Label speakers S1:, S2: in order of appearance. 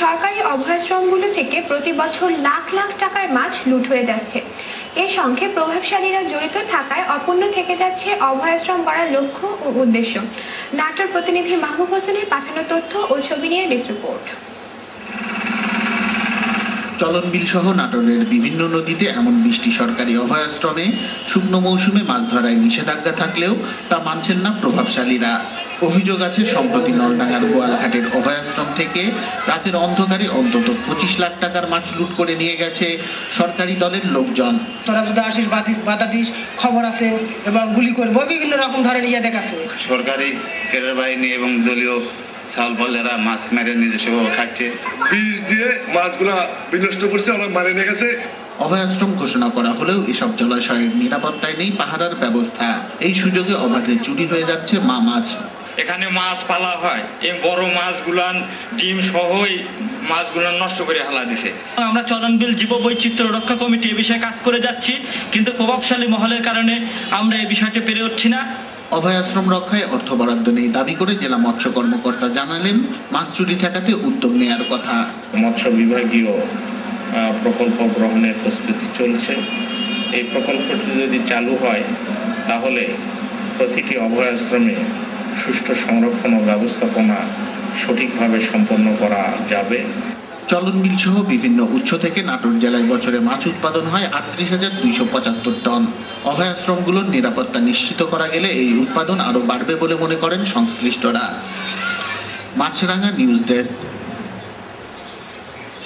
S1: সরকারি অভয়াশ্রমগুলো থেকে প্রতি বছর লাখ লাখ টাকার মাছ লুট হয়ে যাচ্ছে। এর সঙ্গে প্রভাবশালীরা জড়িত থাকায় অপূর্ণ থেকে যাচ্ছে অভয়াশ্রম গড়ার লক্ষ্য ও উদ্দেশ্য। নাটোর প্রতিনিধি মাহবুব হোসেনের পাঠানো তথ্য ও ছবি নিয়ে ডেস্ক রিপোর্ট।
S2: চলনবিল সহ নাটোরের বিভিন্ন নদীতে এমন 20টি সরকারি অভয়াশ্রমে শুকনো মৌসুমে মাছ ধরায় নিষেধাজ্ঞা থাকলেও তা মানছেন না প্রভাবশালীরা। অভিযোগ আছে সম্প্রতি নলডাঙ্গার গোয়ালঘাটের অভয়াশ্রম থেকে রাতের অন্ধকারে অন্তত 25 লাখ টাকার মাছ লুট করে নিয়ে গেছে সরকারি দলের লোকজন।
S3: তোরা যদি আসিস বাধা দিস, খবর আছে এবং গুলি করবো, বিভিন্ন রকম ধরনের ইয়ে দেখাচ্ছে।
S4: সরকারি ক্যাডার বাহিনী এবং দলীয় চাউল বলেরা মাছ মেরে নিজস্ব খাচ্ছে,
S5: বিষ দিয়ে মাছগুলা বিনষ্ট করছে, অনেক মারে নিয়ে গেছে।
S2: অভয়াশ্রম ঘোষণা করা হলেও এসব জলাশয়ের নিরাপত্তায় নেই পাহারার ব্যবস্থা। এই সুযোগে অবাধে চুরি হয়ে যাচ্ছে মাছ।
S6: এখানে মাছ পালা হয়, এই বড় মাছগুলান ডিম সহই মাছগুলান নষ্ট করে হালা দিছে।
S7: আমরা চলনবিল জীববৈচিত্র্য রক্ষা কমিটি এ বিষয়ে কাজ করে যাচ্ছি, কিন্তু প্রভাবশালী মহলের কারণে আমরা এই বিষয়টি পেরে উঠছি না।
S2: অভয়াশ্রম রক্ষায় অর্থ বরাদ্দ নেই দাবি করে জেলা মৎস্য কর্মকর্তা জানালেন মাছ চুরি ঠেকাতে উদ্যোগ নেওয়ার কথা।
S8: মৎস্য বিভাগীয় প্রকল্প গ্রহণের প্রস্তুতি চলছে। এই প্রকল্পটি যদি চালু হয় তাহলে প্রতিটি অভয়াশ্রমে সুষ্ঠু সংরক্ষণ ও ব্যবস্থাপনা সঠিকভাবে সম্পন্ন করা যাবে।
S2: চলনবিল সহ বিভিন্ন উৎস থেকে নাটোর জেলায় বছরে মাছ উৎপাদন হয় 38,275 টন। অভয়াশ্রমগুলোর নিরাপত্তা নিশ্চিত করা গেলে এই উৎপাদন আরো বাড়বে বলে মনে করেন সংশ্লিষ্টরা। মাছরাঙা নিউজ ডেস্ক।